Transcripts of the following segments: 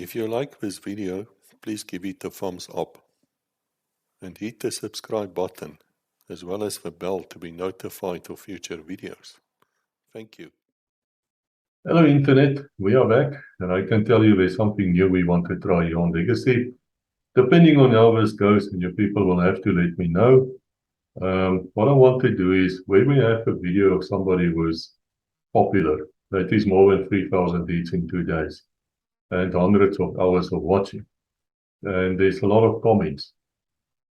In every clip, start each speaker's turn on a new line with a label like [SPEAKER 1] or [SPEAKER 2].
[SPEAKER 1] If you like this video, please give it a thumbs up and hit the subscribe button as well as the bell to be notified of future videos. Thank you.
[SPEAKER 2] Hello Internet, we are back and I can tell you there's something new we want to try here on Legacy. Depending on how this goes, and your people will have to let me know. What I want to do is, when we have a video of somebody who's popular, that is more than 3,000 hits in 2 days and hundreds of hours of watching, and there's a lot of comments,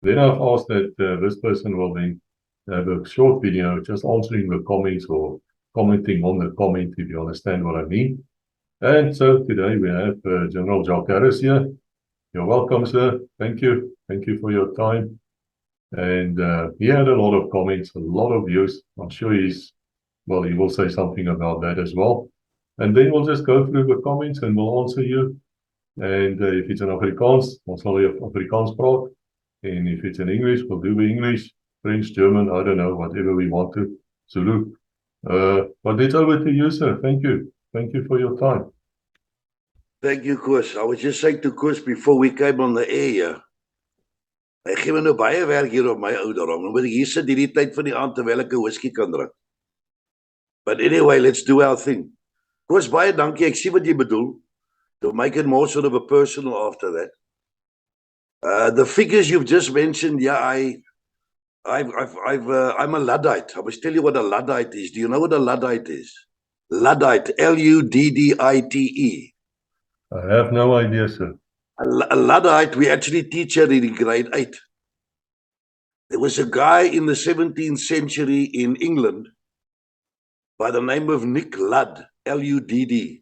[SPEAKER 2] then I've asked that this person will then have a short video just answering the comments or commenting on the comment, if you understand what I mean. And so today we have General Jock here. You're welcome, sir. Thank you. Thank you for your time. And he had a lot of comments, a lot of views. I'm sure he will say something about that as well. And then we'll just go through the comments and we'll answer you. And if it's in Afrikaans, ons sal Afrikaans praat. And if it's in English, we'll do the English, French, German, I don't know, whatever we want to. Zulu. But it's over to you, sir. Thank you. Thank you for your time.
[SPEAKER 3] Thank you, Koos. I was just saying to Koos before we came on the air, hy gee my nou baie werk hier op my ouderdom. Dan moet ek hier sit hierdie tyd van die aand terwyl ek 'n whisky kan drink. But anyway, let's do our thing. Koos, baie dankie. Ek sien wat jy bedoel. To make it more sort of a personal after that. The figures you've just mentioned, yeah, I'm a Luddite. I must tell you what a Luddite is. Do you know what a Luddite is? Luddite, Luddite.
[SPEAKER 2] I have no idea, sir.
[SPEAKER 3] A Luddite, we actually teach her in grade 8. There was a guy in the 17th century in England by the name of Nick Ludd, Ludd.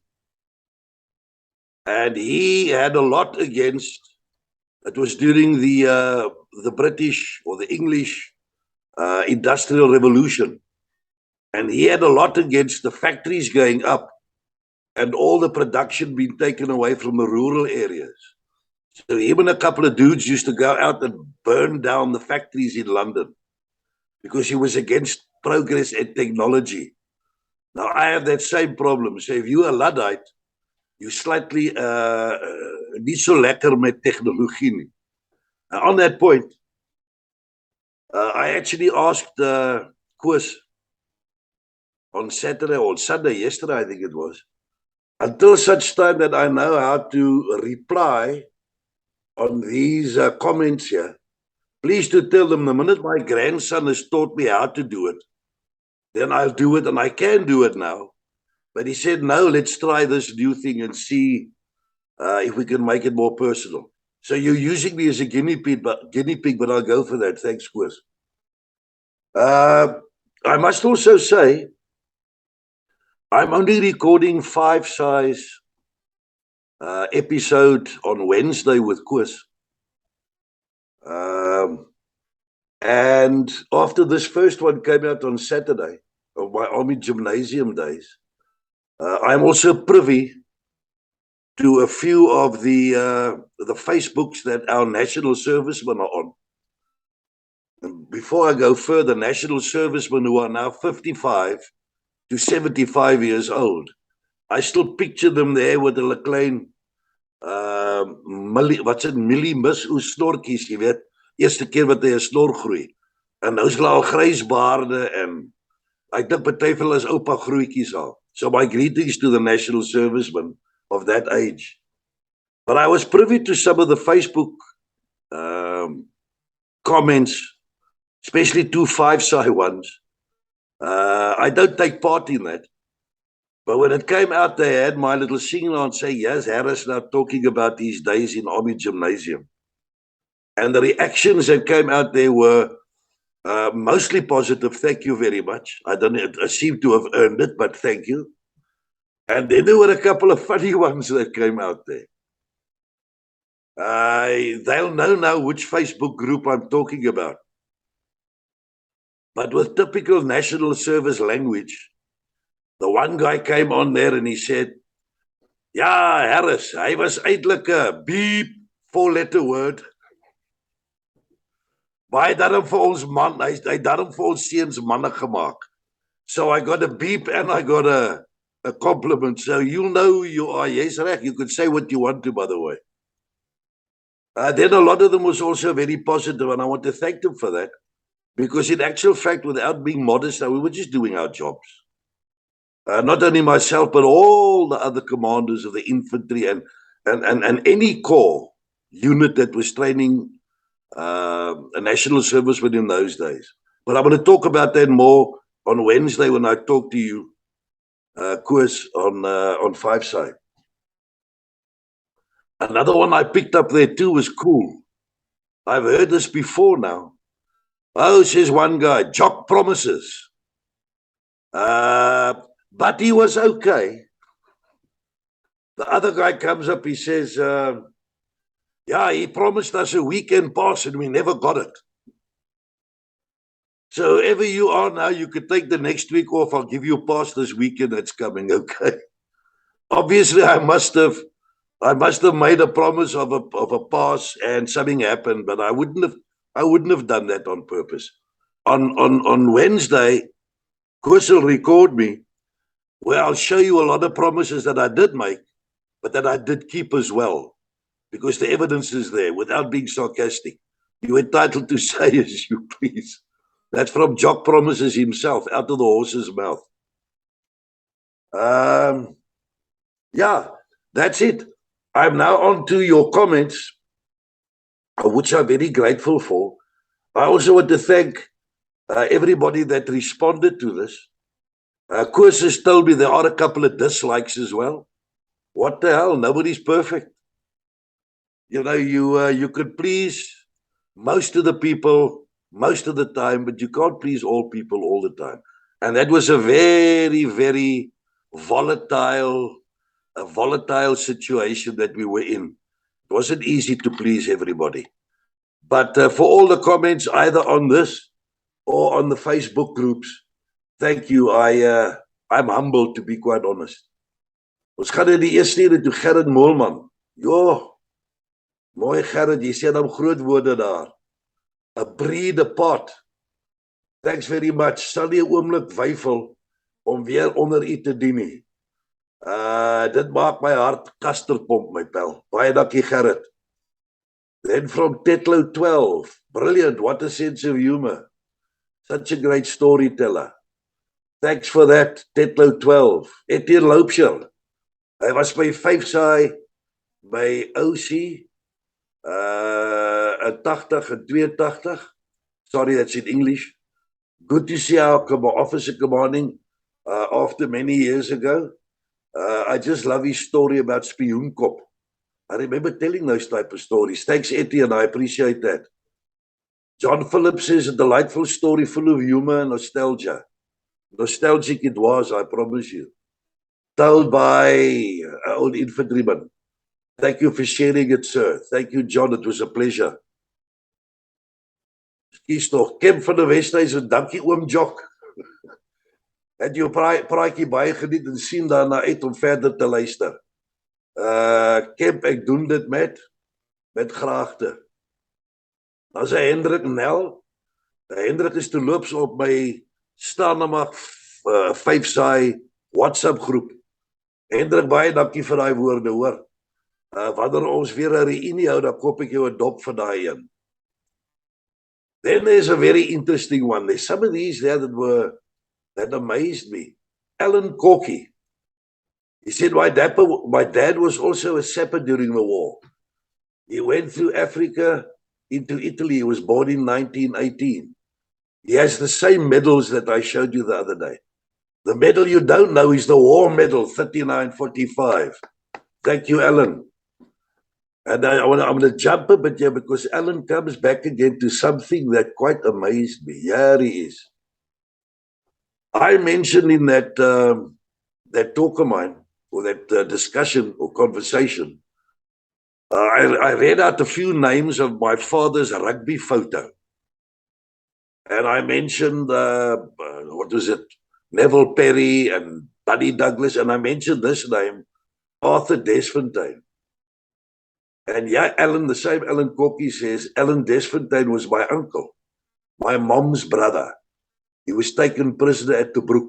[SPEAKER 3] And he had a lot against, it was during the British or the English Industrial Revolution. And he had a lot against the factories going up and all the production being taken away from the rural areas. So him and a couple of dudes used to go out and burn down the factories in London because he was against progress and technology. Now, I have that same problem. So if you're a Luddite, you slightly nie so lekker met tegnologie nie. On that point, I actually asked Koos on Saturday or Sunday, yesterday I think it was, until such time that I know how to reply on these comments here, please to tell them the minute my grandson has taught me how to do it, then I'll do it, and I can do it now. But he said, no, let's try this new thing and see if we can make it more personal. So you're using me as a guinea pig, but I'll go for that. Thanks, Koos. I must also say, I'm only recording 5SAI's episode on Wednesday with Koos. And after this first one came out on Saturday, of my Army Gymnasium days, I'm also privy to a few of the Facebooks that our national servicemen are on. And before I go further, national servicemen who are now 55 to 75 years old, I still picture them there with hulle klein Millie Miss oes snorkies, jy weet, eerste keer wat hy 'n snor groei. En nou is hulle al grysbaarde en ek dink party van hulle is oupa grootjies al. So my greetings to the national servicemen of that age. But I was privy to some of the Facebook comments, especially 2 5SAI ones. I don't take part in that. But when it came out, they had my little signal on say, yes, Harris now talking about these days in Army Gymnasium. And the reactions that came out there were mostly positive. Thank you very much. I seem to have earned it, but thank you. And then there were a couple of funny ones that came out there. They'll know now which Facebook group I'm talking about. But with typical national service language, the one guy came on there and he said, ja, Harris, hy was eintlik 'n beep 4-letter word. Maar hy daarom vir ons man, hy daarom vir ons seuns manne gemaak. So I got a beep and I got a a compliment. So you'll know who you are. Yes, Rek. You could say what you want to, by the way. Then a lot of them was also very positive, and I want to thank them for that. Because in actual fact, without being modest, we were just doing our jobs. Not only myself, but all the other commanders of the infantry and any corps unit that was training a national serviceman in those days. But I'm going to talk about that more on Wednesday when I talk to you, Koos, on 5SAI. Another one I picked up there too was cool. I've heard this before now. Oh, says one guy, Jock promises. But he was okay. The other guy comes up, he says, yeah, he promised us a weekend pass and we never got it. So wherever you are now, you could take the next week off. I'll give you a pass this weekend that's coming, okay? Obviously, I must have made a promise of a pass and something happened, but I wouldn't have done that on purpose. On Wednesday, Chris will record me where I'll show you a lot of promises that I did make, but that I did keep as well, because the evidence is there without being sarcastic. You're entitled to say as you please. That's from Jock Promises himself, out of the horse's mouth. Yeah, that's it. I'm now on to your comments, which I'm very grateful for. I also want to thank everybody that responded to this. Koos has told me there are a couple of dislikes as well. What the hell? Nobody's perfect. You know, you could please most of the people most of the time, but you can't please all people all the time. And that was a very, very volatile situation that we were in. It wasn't easy to please everybody. But for all the comments, either on this or on the Facebook groups, thank you. I'm humbled, to be quite honest. Ons gaan in die eerste ene toe Gerrit Moelman. Jo, mooi Gerrit, jy sê dan groot woorde daar. A breed apart. Thanks very much. Sal nie 'n oomblik weifel om weer onder u te dien nie. Dit maak my hart kasterpomp, my pel. Baie dankie, Gerrit. Then from Tetlow 12. Brilliant. What a sense of humor. Such a great storyteller. Thanks for that, Tetlow 12. Etienne Loupsher. Hy was by 5SAI, by OC, 80 and 82. Sorry, that's in English. Good to see our officer commanding after many years ago. I just love his story about Spioenkop. I remember telling those type of stories. Thanks, Etienne. I appreciate that. John Phillips says a delightful story full of humor and nostalgia. Nostalgic it was, I promise you. Told by an old infantryman. Thank you for sharing it, sir. Thank you, John. It was a pleasure. Kies toch, Kemp van der Westhuizen, dankie oom Jock. Het jou praatjie baie geniet en sien daarna uit om verder te luister. Kemp, ek doen dit met graagte. Dan sê Hendrik Nel, Hendrik is toe loops op my Stanamag 5SAI WhatsApp groep. Hendrik, baie dankie vir daai woorde, hoor. Wanneer ons weer 'n reunie hou, dan koop ek jou 'n dop vir daai een. Then there's a very interesting one. There's some of these there that amazed me. Alan Corky. He said, my dad was also a sapper during the war. He went through Africa into Italy. He was born in 1918. He has the same medals that I showed you the other day. The medal you don't know is the war medal, 3945. Thank you, Alan. And I'm going to jump a bit here because Alan comes back again to something that quite amazed me. Here he is. I mentioned in that talk of mine, or that discussion or conversation, I read out a few names of my father's rugby photo. And I mentioned, what was it, Neville Perry and Buddy Douglas, and I mentioned this name, Arthur Desfontaine. And yeah, Alan, the same Alan Corky says, Alan Desfontaine was my uncle, my mom's brother. He was taken prisoner at Tobruk.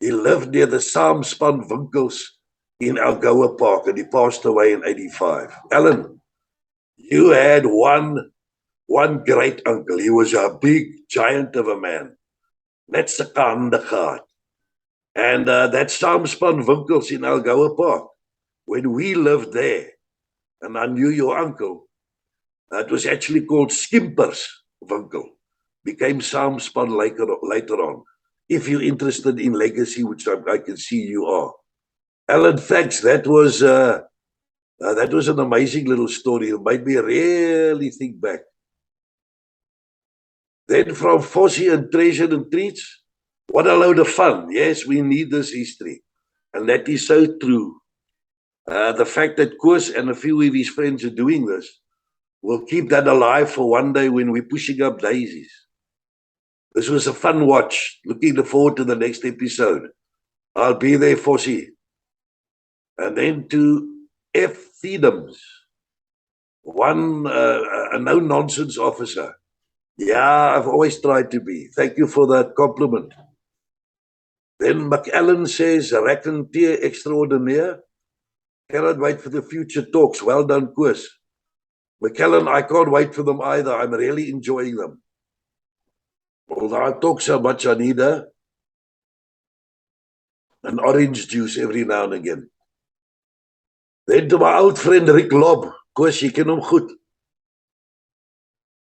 [SPEAKER 3] He lived near the Saamspan winkels in Algoa Park, and he passed away in 85. Alan, you had one great uncle. He was a big giant of a man. Net sulke hande gehad. And that Saamspan winkels in Algoa Park, when we lived there, and I knew your uncle, it was actually called Skimpers Winkel. Became Saamspan later on. If you're interested in legacy, which I can see you are. Alan, thanks. That was an amazing little story. It made me really think back. Then from 5SAI and Treasure and Treats, what a load of fun. Yes, we need this history. And that is so true. The fact that Koos and a few of his friends are doing this will keep that alive for one day when we're pushing up daisies. This was a fun watch. Looking forward to the next episode. I'll be there, 5SAI. And then to F. Thedums, a no-nonsense officer. Yeah, I've always tried to be. Thank you for that compliment. Then McAllen says, Raconteur extraordinaire. Cannot wait for the future talks. Well done, Koos. McAllen, I can't wait for them either. I'm really enjoying them. Although I talk so much, I need an orange juice every now and again. Then to my old friend Rick Lobb. Koos, you ken hom goed.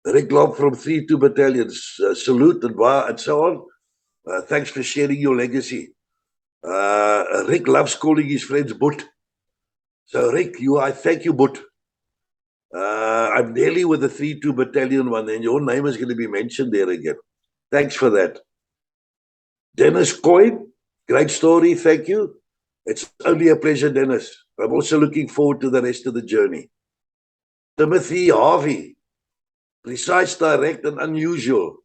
[SPEAKER 3] Rick Lobb from 32 Battalions. Salute and so on. Thanks for sharing your legacy. Rick loves calling his friends Boet. So Rick, I thank you, Boet. I'm nearly with the 32 Battalion one, and your name is going to be mentioned there again. Thanks for that. Dennis Coyne, great story, thank you. It's only a pleasure, Dennis. I'm also looking forward to the rest of the journey. Timothy Harvey, precise, direct, and unusual.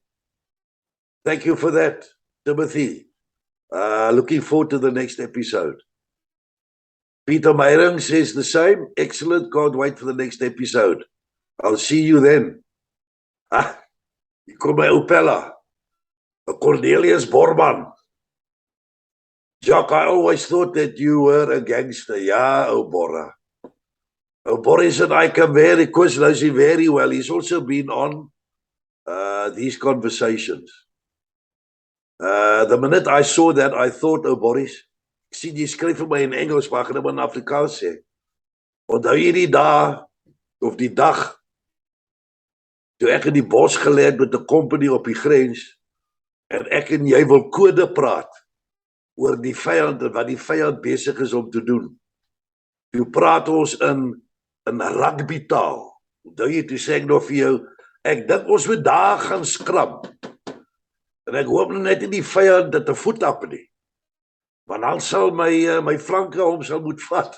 [SPEAKER 3] Thank you for that, Timothy. Looking forward to the next episode. Peter Meyering says the same. Excellent. Can't wait for the next episode. I'll see you then. You kom by Opella. Cornelius Borman. Jock, I always thought that you were a gangster. Yeah, Obora. Boris and I come very close, knows him very well. He's also been on these conversations. The minute I saw that, I thought, Boris, ek sien jy skryf vir my in Engels, maar ek gaan hom in Afrikaans sê. Onthou jy die dag, of die dag, toe ek in die bos gelê het met 'n company op die grens, en ek en jy wil kode praat oor die vyand en wat die vyand besig is om te doen. Toe praat ons in rugby taal. Onthou jy, toe sê ek nog vir jou, ek dink ons moet daar gaan skram. En ek hoop net nie die vyand dit 'n voet op nie. Want dan sal my flanke hom sal moet vat.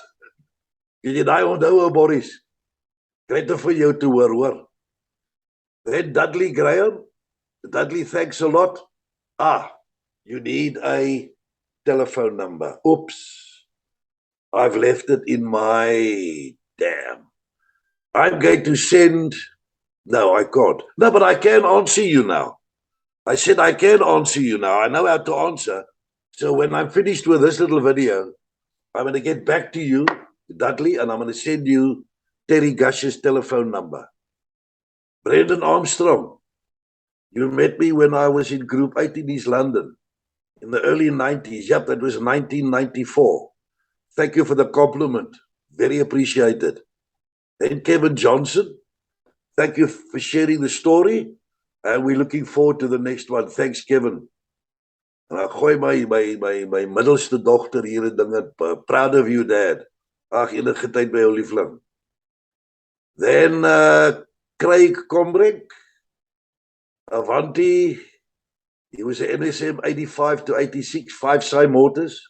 [SPEAKER 3] Kan jy daai onthou, Boris? Great vir jou te hoor. Then Dudley Graham. Dudley, thanks a lot. You need a telephone number. Oops. I've left it in my... Damn. I'm going to send... No, I can't. No, but I can answer you now. I said I can answer you now. I know how to answer. So when I'm finished with this little video, I'm going to get back to you, Dudley, and I'm going to send you Terry Gush's telephone number. Brendan Armstrong, you met me when I was in Group 8 in East London in the early 90s. Yep, that was 1994. Thank you for the compliment. Very appreciated. Then Kevin Johnson, thank you for sharing the story. And we're looking forward to the next one. Thanks, Kevin. En ek gooi my middelste dogter hier en dinge. Proud of you, Dad. Ag, enige tyd by jou liefling. Then Craig Combrink, Avanti. He was an NSM 85 to 86, 5SAI Motors.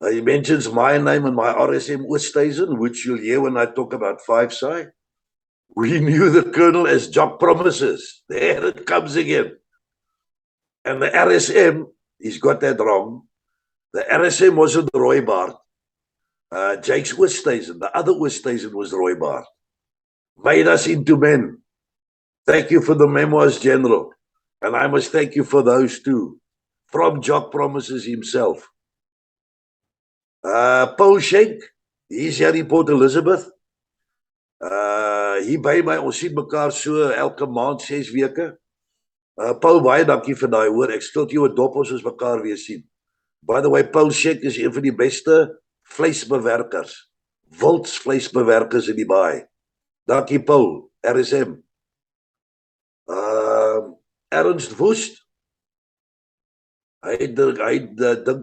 [SPEAKER 3] He mentions my name and my RSM Oosthuizen, which you'll hear when I talk about 5SAI. We knew the colonel as Jock promises. There it comes again. And the RSM, he's got that wrong. The RSM wasn't Rooibaard. Jake's Oosthuizen, the other Oosthuizen was Rooibaard. Made us into men. Thank you for the memoirs, General. And I must thank you for those too. from Jock Promises himself. Paul Schenk, hier's hier Port Elizabeth. Hier by my, ons sien mekaar so elke maand 6 weke. Paul, baie dankie vir daai hoor. Ek skuld jou 'n dop as ons mekaar weer sien. By the way, Paul Schenk is een van die beste vleisbewerkers, wildsvleisbewerkers in die baai. Dankie Paul, RSM. Ernst Woest. Hy dink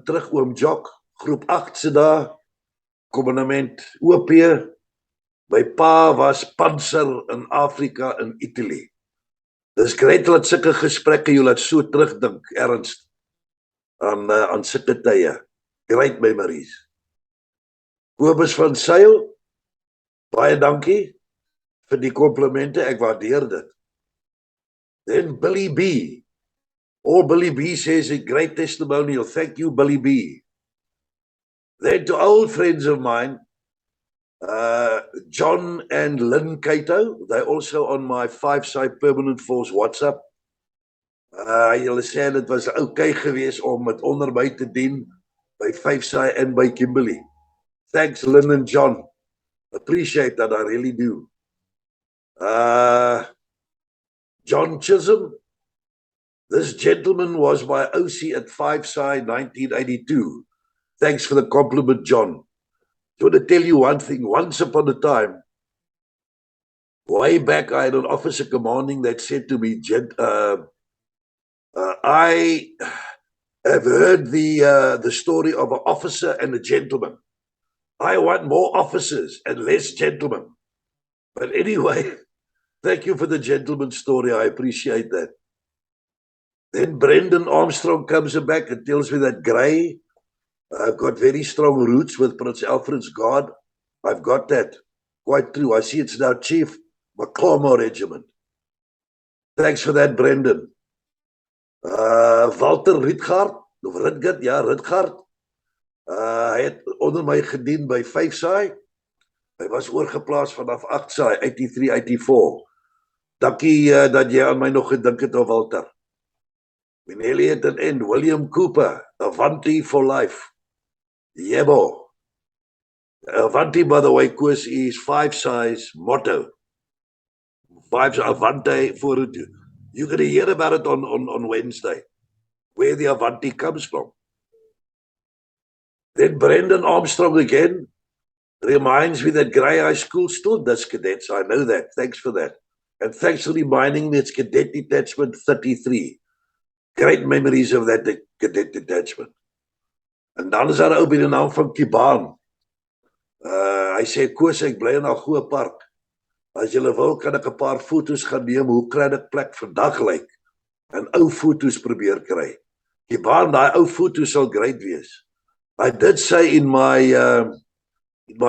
[SPEAKER 3] terug oom Jock, groep 8 se dae, komandement OP. My pa was panser in Afrika in Italië. Dis great dat sulke gesprekke jy laat so terugdink, Ernst, aan sulke tye. Great memories. Kobus van Sail, baie dankie vir die komplimente, ek waardeer dit. Then Billy B. Billy B says a great testimonial. Thank you, Billy B. Then to old friends of mine, John and Lynn Cato, they're also on my 5SAI Permanent Force WhatsApp. Julle sê dit was okay geweest om met onder my te dien by 5SAI en by Kimberley. Thanks Lynn and John. Appreciate that, I really do. John Chisholm, this gentleman was my OC at 5SAI 1982. Thanks for the compliment, John. I want to tell you one thing. Once upon a time, way back, I had an officer commanding that said to me, I have heard the story of an officer and a gentleman. I want more officers and less gentlemen. But anyway, thank you for the gentleman story. I appreciate that. Then Brendan Armstrong comes back and tells me that Gray, I've got very strong roots with Prince Alfred's Guard. I've got that. Quite true. I see it's now Chief McCormack Regiment. Thanks for that, Brendan. Walter Ritgaard, of Ritgaard, ja, Ritgaard. Hy het onder my gedien by 5SAI. Hy was oorgeplaas vanaf 8SAI, 83, 84. Dankie dat jy aan my nog gedink het, Walter. Minelli at an end, William Cooper, Avanti for life. Yebo. Avanti, by the way, Koos, is 5SAI's motto. 5SAI, Avanti for it. You're going to hear about it on Wednesday, where the Avanti comes from. Then Brendan Armstrong again reminds me that Grey High School still does cadets. I know that. Thanks for that. And thanks for reminding me it's Cadet Detachment 33. Great memories of that cadet detachment. En dan is daar 'n ou by die naam van Kibaan. Hy sê, Koos, ek bly in 'n goeie park. As julle wil, kan ek 'n paar foto's gaan neem hoe kry dit plek vandag lyk. En ou foto's probeer kry. Kibaan, daai ou foto's sal great wees. I did say in my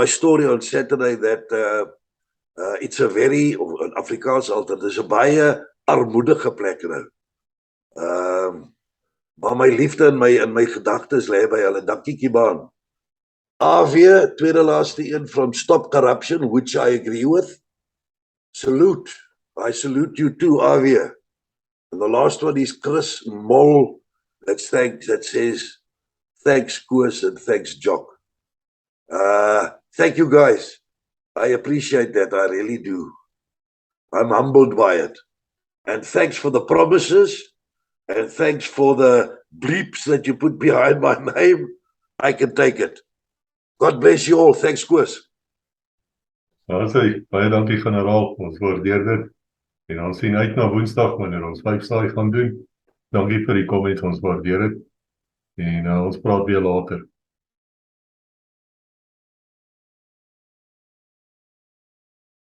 [SPEAKER 3] story on Saturday that it's a very, in Afrikaans altyd, is 'n baie armoedige plek nou. Maar my liefde en my gedagtes lê by hulle. Dankie Kibaan. AV, tweede laaste een from Stop Corruption, which I agree with. Salute. I salute you too, AV. And the last one is Chris Mol. That says, thanks Koos and thanks Jock. Thank you guys. I appreciate that. I really do. I'm humbled by it. And thanks for the promises. And thanks for the bleeps that you put behind my name. I can take it. God bless you all. Thanks, Koos.
[SPEAKER 2] Baie dankie generaal. Ons waardeer dit. En ons sien uit na Woensdag wanneer ons 5SAI gaan doen. Dankie vir die comments. Ons waardeer dit. En ons praat weer later.